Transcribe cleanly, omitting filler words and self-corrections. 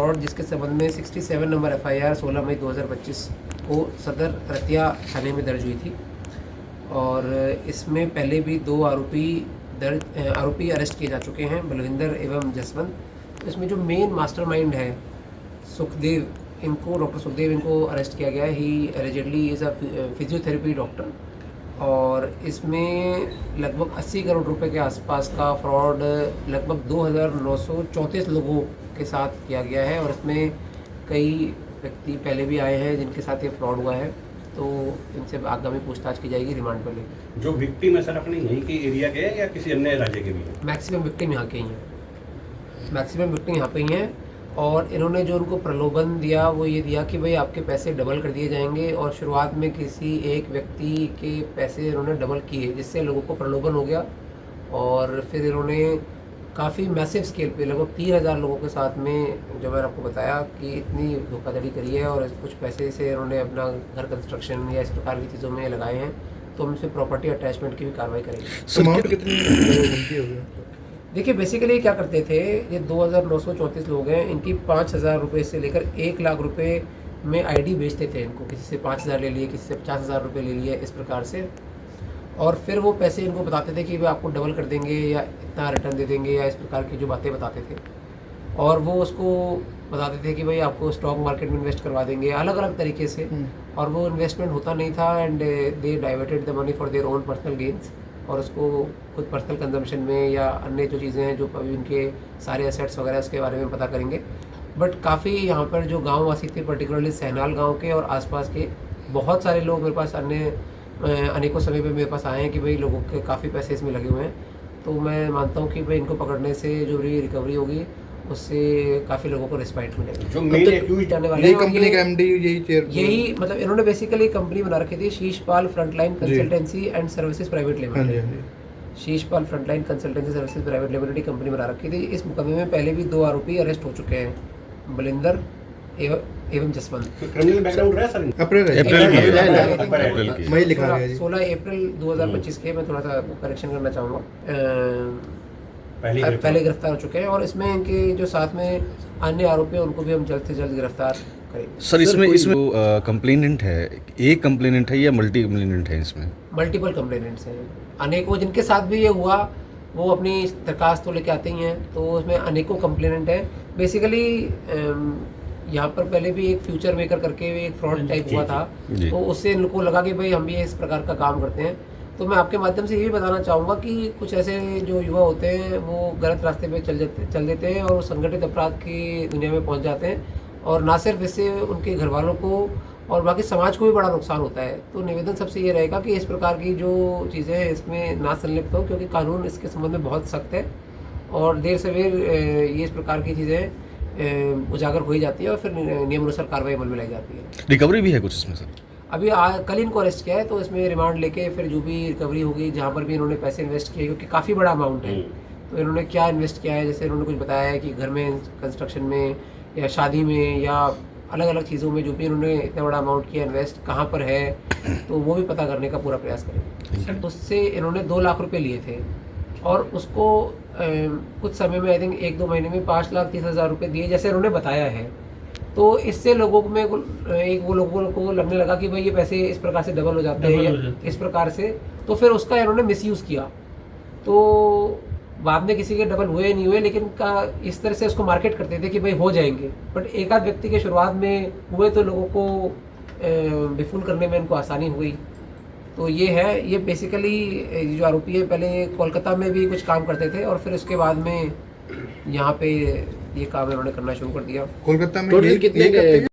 Fraud जिसके संबंध में 67 नंबर FIR 16 मई 2025 को सदर रतिया थाने में दर्ज हुई थी। और इसमें पहले भी 2 आरोपी अरेस्ट किए जा चुके हैं, बलविंदर एवं जसवंत। तो इसमें जो मेन मास्टरमाइंड है सुखदेव, डॉक्टर सुखदेव इनको अरेस्ट किया गया है। He allegedly is a physiotherapy doctor. और इसमें लगभग 80 करोड़ रुपए के आसपास का फ्रॉड लगभग 2934 लोगों के साथ किया गया है। और इसमें कई व्यक्ति पहले भी आए हैं जिनके साथ ये फ्रॉड हुआ है, तो इनसे आगामी पूछताछ की जाएगी रिमांड पर लेकर। जो विक्टिम है सर अपने यहीं के एरिया के हैं या किसी अन्य राज्य के भी हैं? मैक्सिमम विक्टिम यहाँ के ही हैं, मैक्सिमम विक्टिम यहाँ पे ही हैं। और इन्होंने जो उनको प्रलोभन दिया वो ये दिया कि भाई आपके पैसे डबल कर दिए जाएंगे। और शुरुआत में किसी एक व्यक्ति के पैसे इन्होंने डबल किए, जिससे लोगों को प्रलोभन हो गया। और फिर इन्होंने काफ़ी मैसिव स्केल पे लगभग 3000 लोगों के साथ में, जो मैंने आपको बताया कि इतनी धोखाधड़ी करी है। और कुछ पैसे से इन्होंने अपना घर कंस्ट्रक्शन या इस प्रकार की चीज़ों में लगाए हैं। तो हम इसमें प्रॉपर्टी अटैचमेंट की भी कार्रवाई करेंगे। अमाउंट कितनी? देखिए बेसिकली क्या करते थे, ये 2934 लोग हैं, इनकी 5000 रुपये से लेकर 1 लाख रुपए में ID बेचते थे इनको। किसी से 5000 ले लिए, किसी से 50,000 रुपये ले लिए, इस प्रकार से। और फिर वो पैसे इनको बताते थे कि वे आपको डबल कर देंगे या इतना रिटर्न दे देंगे, या इस प्रकार की जो बातें बताते थे। और वो उसको बताते थे कि भाई आपको स्टॉक मार्केट में इन्वेस्ट करवा देंगे, अलग अलग तरीके से। और वो इन्वेस्टमेंट होता नहीं था, and they diverted the money for their own personal gains. और उसको खुद पर्सनल कंजम्पशन में या अन्य जो चीज़ें हैं, जो अभी उनके सारे एसेट्स वगैरह, उसके बारे में पता करेंगे। बट काफ़ी यहाँ पर जो गाँव वासी थे, पर्टिकुलरली सहनाल गाँव के और आसपास के बहुत सारे लोग मेरे पास अनेकों समय पे मेरे पास आए हैं कि भाई लोगों के काफ़ी पैसे इसमें लगे हुए हैं। तो मैं मानता हूँ कि भाई इनको पकड़ने से जो भी रिकवरी होगी उससे काफ़ी लोगों को रिस्पाइट मिलेगी। जो मेन एक्यूज जाने वाले ये कंपनी का MD यही मतलब इन्होंने बेसिकली कंपनी बना रखी थी, Sheeshpal frontline consultancy and services private limited. Sheeshpal frontline consultancy services private limited की कंपनी बना रखी थी। इस मुकदमे में पहले भी 2 आरोपी अरेस्ट हो चुके हैं, बलिंदर एवं जसवंत। क्रिमिनल बैकग्राउंड रहा सर? अप्रैल अप्रैल मई लिखा गया जी। 16 अप्रैल 2025 के, मैं थोड़ा सा करेक्शन करना चाहूँगा, पहले गिरफ्तार हो चुके हैं। और इसमें इनके जो साथ में अन्य आरोपी हैं उनको भी हम जल्द से जल्द गिरफ्तार करेंगे। सर इसमें कंप्लेनेंट है, एक कंप्लेनेंट है या मल्टी कंप्लेनेंट है? इसमें मल्टीपल कंप्लेनेंट्स हैं, अनेकों जिनके साथ भी ये हुआ वो अपनी दरखास्त तो लेके आते ही हैं। तो उसमें अनेकों कंप्लेनेंट हैं। बेसिकली यहाँ पर पहले भी एक फ्यूचर मेकर करके एक फ्रॉड टाइप हुआ था, तो उससे इनको लगा कि भाई हम भी इस प्रकार का काम करते हैं। तो मैं आपके माध्यम से ये भी बताना चाहूँगा कि कुछ ऐसे जो युवा होते हैं वो गलत रास्ते पे चल देते हैं और संगठित अपराध की दुनिया में पहुँच जाते हैं। और ना सिर्फ इससे उनके घर वालों को और बाकी समाज को भी बड़ा नुकसान होता है। तो निवेदन सबसे ये रहेगा कि इस प्रकार की जो चीज़ें हैं इसमें ना संलिप्त हो, क्योंकि कानून इसके संबंध में बहुत सख्त है। और देर सवेर ये इस प्रकार की चीज़ें उजागर हो ही जाती है और फिर नियमानुसार कार्रवाई अमल में लाई जाती है। रिकवरी भी है कुछ इसमें सर? अभी कल इनको अरेस्ट किया है, तो इसमें रिमांड लेके फिर जो भी रिकवरी होगी, जहाँ पर भी इन्होंने पैसे इन्वेस्ट किए, क्योंकि काफ़ी बड़ा अमाउंट है, तो इन्होंने क्या इन्वेस्ट किया है, जैसे इन्होंने कुछ बताया है कि घर में कंस्ट्रक्शन में या शादी में या अलग अलग चीज़ों में जो भी इन्होंने इतना बड़ा अमाउंट किया इन्वेस्ट, कहाँ पर है, तो वो भी पता करने का पूरा प्रयास करेंगे। उससे इन्होंने 2 लाख रुपये लिए थे और उसको कुछ समय में आई थिंक 1-2 महीने में 5,30,000 रुपये दिए, जैसे इन्होंने बताया है। तो इससे लोगों में वो लोगों को लगने लगा कि भाई ये पैसे इस प्रकार से डबल हो जाते हैं, इस प्रकार से। तो फिर उसका इन्होंने मिसयूज़ किया। तो बाद में किसी के डबल हुए नहीं हुए, लेकिन इस तरह से उसको मार्केट करते थे कि भाई हो जाएंगे। बट एक आध व्यक्ति के शुरुआत में हुए तो लोगों को विफुल करने में इनको आसानी हुई। तो ये है, ये बेसिकली जो आरोपी है पहले कोलकाता में भी कुछ काम करते थे और फिर उसके बाद में यहाँ पे ये काम इन्होंने करना शुरू कर दिया। कोलकाता में कितने